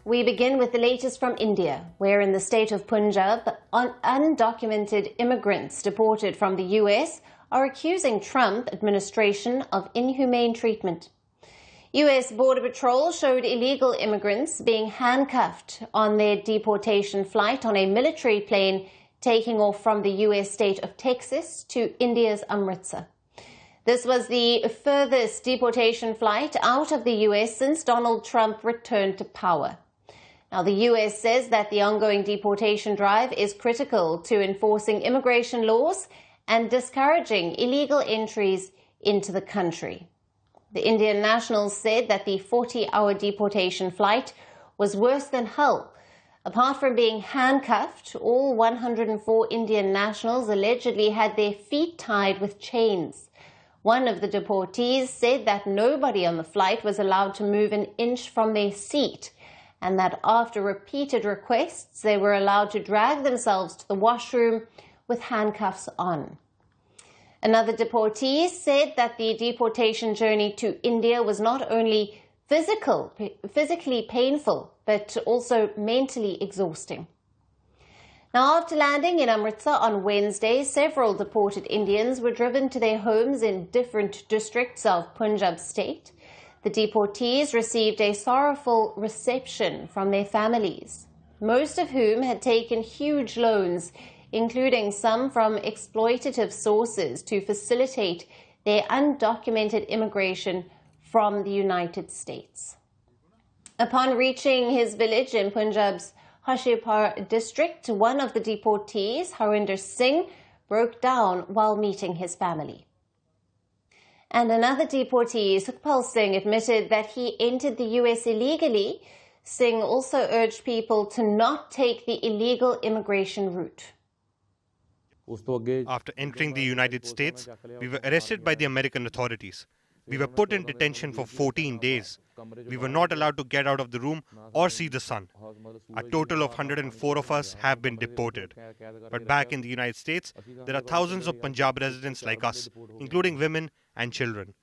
We begin with the latest from India, where in the state of Punjab, undocumented immigrants deported from the US are accusing Trump administration of inhumane treatment. US Border Patrol showed illegal immigrants being handcuffed on their deportation flight on a military plane taking off from the US state of Texas to India's Amritsar. This was the furthest deportation flight out of the US since Donald Trump returned to power. Now, the US says that the ongoing deportation drive is critical to enforcing immigration laws and discouraging illegal entries into the country. The Indian nationals said that the 40-hour deportation flight was worse than hell. Apart from being handcuffed, all 104 Indian nationals allegedly had their feet tied with chains. One of the deportees said that nobody on the flight was allowed to move an inch from their seat, and that after repeated requests, they were allowed to drag themselves to the washroom with handcuffs on. Another deportee said that the deportation journey to India was not only physically painful, but also mentally exhausting. Now, after landing in Amritsar on Wednesday, several deported Indians were driven to their homes in different districts of Punjab state. The deportees received a sorrowful reception from their families, most of whom had taken huge loans, including some from exploitative sources, to facilitate their undocumented immigration from the United States. Upon reaching his village in Punjab's Hashirpur district, one of the deportees, Harinder Singh, broke down while meeting his family. And another deportee, Sukhpal Singh, admitted that he entered the US illegally. Singh also urged people to not take the illegal immigration route. After entering the United States, we were arrested by the American authorities. We were put in detention for 14 days. We were not allowed to get out of the room or see the sun. A total of 104 of us have been deported. But back in the United States, there are thousands of Punjab residents like us, including women and children.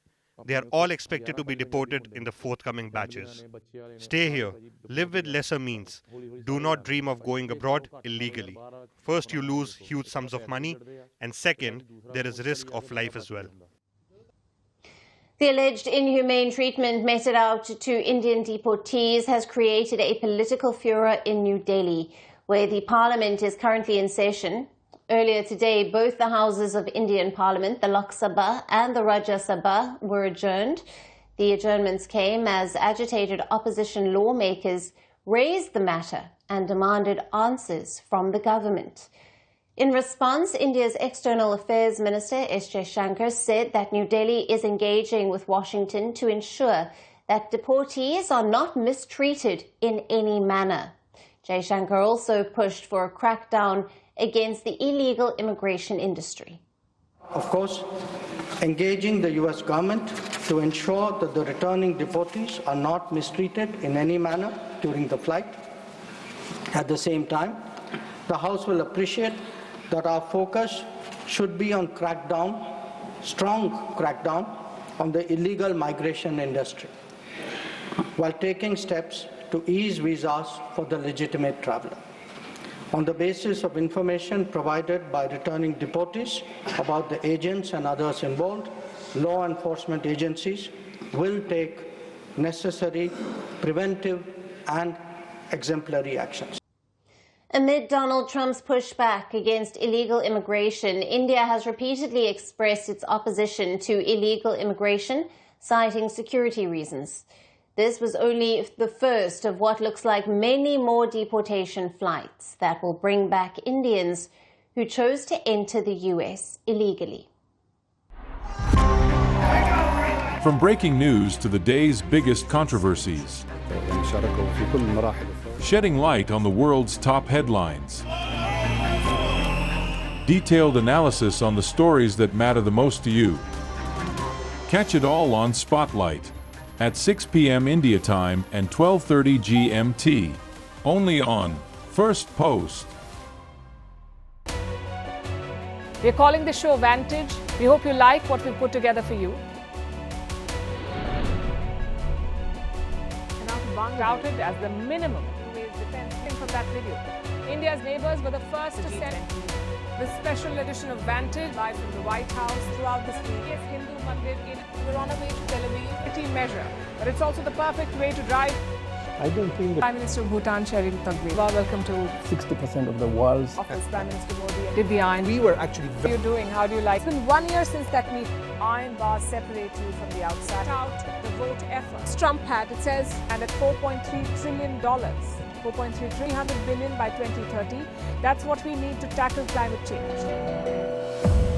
They are all expected to be deported in the forthcoming batches. Stay here, live with lesser means. Do not dream of going abroad illegally. First, you lose huge sums of money, and second, there is risk of life as well. The alleged inhumane treatment meted out to Indian deportees has created a political furor in New Delhi, where the parliament is currently in session. Earlier today, both the houses of Indian Parliament, the Lok Sabha and the Rajya Sabha, were adjourned. The adjournments came as agitated opposition lawmakers raised the matter and demanded answers from the government. In response, India's External Affairs Minister S. Jaishankar said that New Delhi is engaging with Washington to ensure that deportees are not mistreated in any manner. Jaishankar also pushed for a crackdown against the illegal immigration industry. Of course, engaging the U.S. government to ensure that the returning deportees are not mistreated in any manner during the flight. At the same time, the House will appreciate that our focus should be on strong crackdown on the illegal migration industry, while taking steps to ease visas for the legitimate traveler. On the basis of information provided by returning deportees about the agents and others involved, law enforcement agencies will take necessary preventive and exemplary actions. Amid Donald Trump's pushback against illegal immigration, India has repeatedly expressed its opposition to illegal immigration, citing security reasons. This was only the first of what looks like many more deportation flights that will bring back Indians who chose to enter the U.S. illegally. From breaking news to the day's biggest controversies, shedding light on the world's top headlines, detailed analysis on the stories that matter the most to you. Catch it all on Spotlight at 6 p.m. India time and 12:30 GMT, only on Firstpost. We're calling the show Vantage. We hope you like what we put together for you. And now to one touted as the minimum defense from that video. India's neighbors were the first to send the special edition of Vantage live from the White House throughout this week. Yes, Hindu Mandir in we're on our way to Tel Aviv. Measure, but it's also the perfect way to drive. I don't think that Prime Minister of Bhutan, Sherin Tagwe. Welcome to 60% of the world's office, Prime Minister Modi. Did the iron? we were actually How are you doing? How do you like? It's been 1 year since that meeting. Iron bars separate you from the outside. Out the vote effort. Trump had, it says, and at $4.3 trillion. 4.3 300 billion by 2030. That's what we need to tackle climate change.